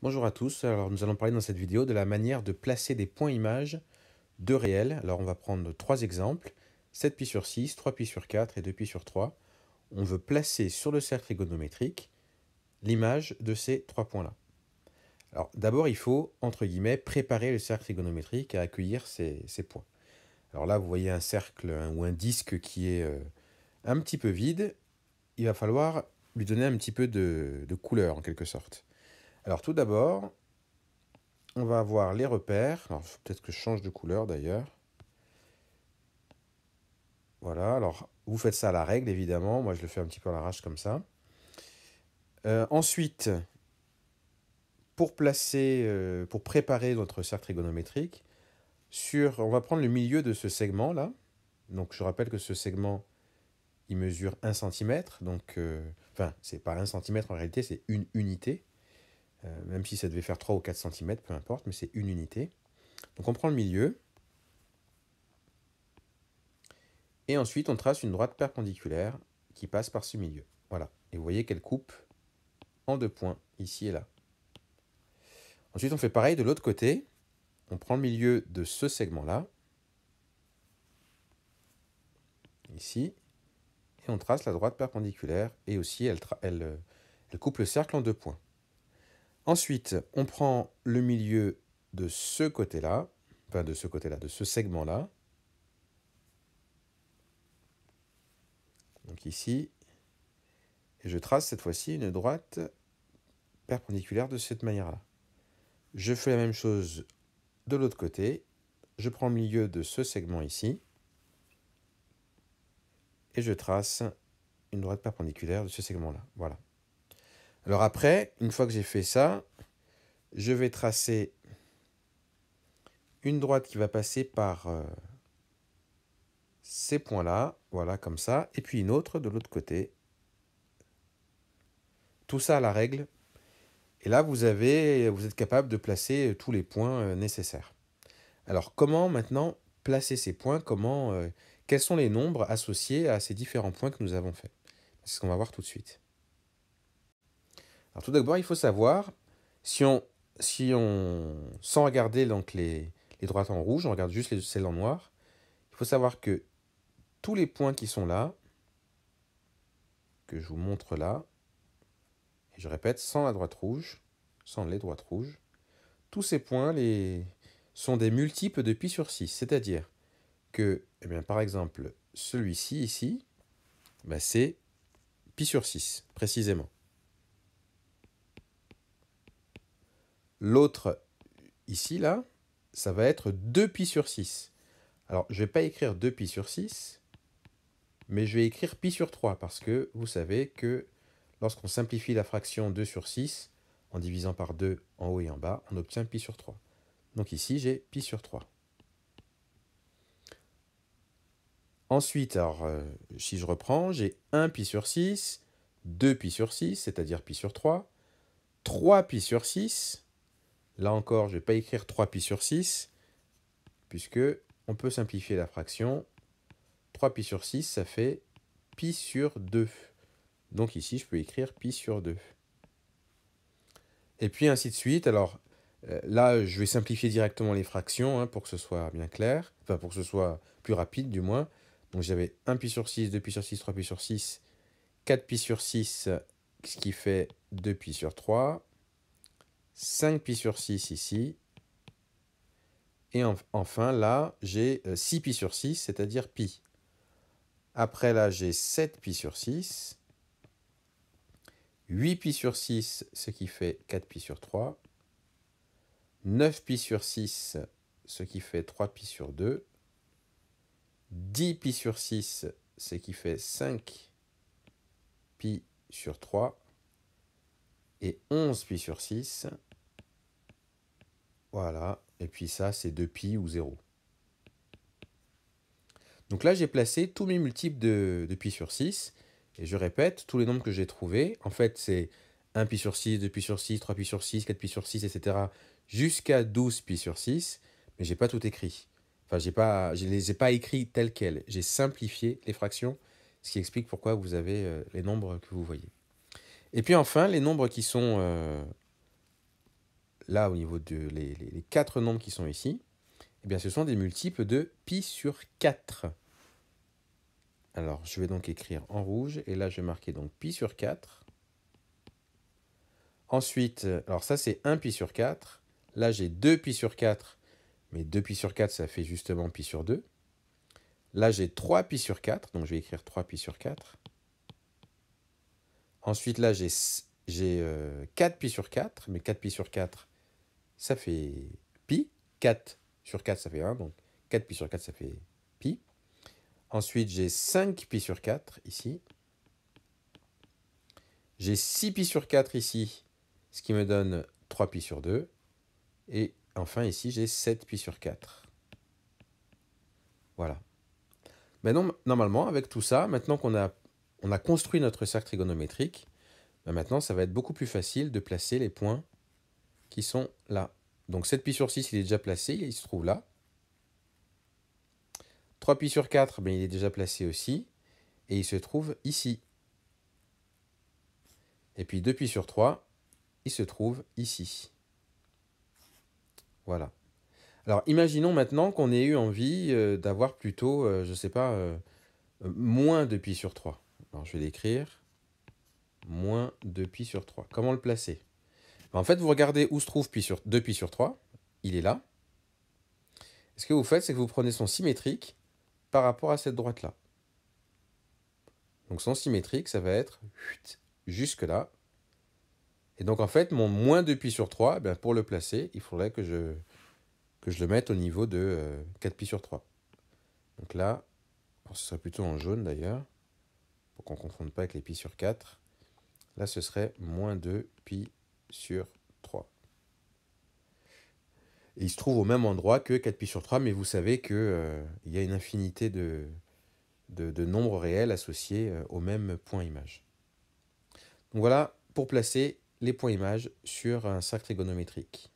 Bonjour à tous, alors nous allons parler dans cette vidéo de la manière de placer des points images de réels. Alors on va prendre trois exemples, 7 pi sur 6, 3 pi sur 4 et 2 pi sur 3. On veut placer sur le cercle trigonométrique l'image de ces trois points-là. Alors d'abord il faut, entre guillemets, préparer le cercle trigonométrique à accueillir ces points. Alors là vous voyez un cercle ou un disque qui est un petit peu vide, il va falloir lui donner un petit peu de couleur en quelque sorte. Alors tout d'abord, on va avoir les repères. Alors, peut-être que je change de couleur d'ailleurs. Voilà, alors vous faites ça à la règle évidemment. Moi je le fais un petit peu à l'arrache comme ça. Ensuite, pour préparer notre cercle trigonométrique, on va prendre le milieu de ce segment là. Donc je rappelle que ce segment il mesure 1 cm. Donc, enfin, c'est pas 1 cm en réalité, c'est une unité. Même si ça devait faire 3 ou 4 cm, peu importe, mais c'est une unité. Donc on prend le milieu. Et ensuite, on trace une droite perpendiculaire qui passe par ce milieu. Voilà. Et vous voyez qu'elle coupe en deux points, ici et là. Ensuite, on fait pareil de l'autre côté. On prend le milieu de ce segment-là, ici, et on trace la droite perpendiculaire. Et aussi, elle coupe le cercle en deux points. Ensuite, on prend le milieu de ce côté-là, enfin de ce côté-là, de ce segment-là. Donc ici, et je trace cette fois-ci une droite perpendiculaire de cette manière-là. Je fais la même chose de l'autre côté. Je prends le milieu de ce segment ici et je trace une droite perpendiculaire de ce segment-là. Voilà. Alors après, une fois que j'ai fait ça, je vais tracer une droite qui va passer par ces points-là, voilà, comme ça, et puis une autre de l'autre côté. Tout ça à la règle. Et là, vous êtes capable de placer tous les points nécessaires. Alors, comment maintenant placer ces points? Quels sont les nombres associés à ces différents points que nous avons faits? C'est ce qu'on va voir tout de suite. Alors tout d'abord, il faut savoir, sans regarder donc les droites en rouge, on regarde juste celles en noir, il faut savoir que tous les points qui sont là, que je vous montre là, et je répète, sans les droites rouges, tous ces points sont des multiples de pi sur 6, c'est-à-dire que, eh bien, par exemple, celui-ci, ici, ben, c'est pi sur 6, précisément. L'autre, ici, là, ça va être 2 pi sur 6. Alors, je ne vais pas écrire 2 pi sur 6, mais je vais écrire pi sur 3, parce que vous savez que lorsqu'on simplifie la fraction 2 sur 6, en divisant par 2 en haut et en bas, on obtient pi sur 3. Donc ici, j'ai pi sur 3. Ensuite, alors, si je reprends, j'ai 1 pi sur 6, 2 pi sur 6, c'est-à-dire pi sur 3, 3 pi sur 6. Là encore, je ne vais pas écrire 3 pi sur 6, puisque on peut simplifier la fraction. 3 pi sur 6, ça fait pi sur 2. Donc ici, je peux écrire pi sur 2. Et puis ainsi de suite. Alors là, je vais simplifier directement les fractions pour que ce soit bien clair. Enfin, pour que ce soit plus rapide du moins. Donc j'avais 1 pi sur 6, 2 pi sur 6, 3 pi sur 6, 4 pi sur 6, ce qui fait 2 pi sur 3, 5 pi sur 6 ici. Et enfin, là, j'ai 6 pi sur 6, c'est-à-dire pi. Après, là, j'ai 7 pi sur 6, 8 pi sur 6, ce qui fait 4 pi sur 3, 9 pi sur 6, ce qui fait 3 pi sur 2, 10 pi sur 6, ce qui fait 5 pi sur 3, et 11 pi sur 6. Voilà, et puis ça, c'est 2 pi ou 0. Donc là, j'ai placé tous mes multiples de pi sur 6. Et je répète, tous les nombres que j'ai trouvés, en fait, c'est 1 pi sur 6, 2 pi sur 6, 3 pi sur 6, 4 pi sur 6, etc. jusqu'à 12 pi sur 6. Mais j'ai pas tout écrit. Enfin, je ne les ai pas écrits tels quels. J'ai simplifié les fractions, ce qui explique pourquoi vous avez les nombres que vous voyez. Et puis enfin, les nombres qui sont là, au niveau de les 4 nombres qui sont ici, eh bien, ce sont des multiples de pi sur 4. Alors, je vais donc écrire en rouge, et là, je vais marquer donc pi sur 4. Ensuite, alors ça, c'est 1 pi sur 4. Là, j'ai 2 pi sur 4, mais 2 pi sur 4, ça fait justement pi sur 2. Là, j'ai 3 pi sur 4, donc je vais écrire 3 pi sur 4. Ensuite, là, j'ai 4 pi sur 4, mais 4 pi sur 4, ça fait pi. 4 sur 4, ça fait 1, donc 4 pi sur 4, ça fait pi. Ensuite, j'ai 5 pi sur 4 ici. J'ai 6 pi sur 4 ici, ce qui me donne 3 pi sur 2. Et enfin, ici, j'ai 7 pi sur 4. Voilà. Maintenant, normalement, avec tout ça, maintenant qu'on a construit notre cercle trigonométrique, ben maintenant, ça va être beaucoup plus facile de placer les points qui sont là. Donc 7 pi sur 6, il est déjà placé, il se trouve là. 3 pi sur 4, ben, il est déjà placé aussi, et il se trouve ici. Et puis 2 pi sur 3, il se trouve ici. Voilà. Alors imaginons maintenant qu'on ait eu envie d'avoir plutôt, je ne sais pas, moins 2 pi sur 3. Alors je vais l'écrire, moins 2 pi sur 3. Comment le placer? Ben, en fait, vous regardez où se trouve 2 pi sur 3, il est là. Et ce que vous faites, c'est que vous prenez son symétrique par rapport à cette droite-là. Donc son symétrique, ça va être jusque là. Et donc en fait, mon moins 2 pi sur 3, ben, pour le placer, il faudrait que je le mette au niveau de 4 pi sur 3. Donc là, alors ce serait plutôt en jaune d'ailleurs, pour qu'on ne confonde pas avec les pi sur 4. Là, ce serait moins 2 pi sur 3. Et il se trouve au même endroit que 4 pi sur 3, mais vous savez qu'il y a une infinité de nombres réels associés au même point image. Donc voilà pour placer les points images sur un cercle trigonométrique.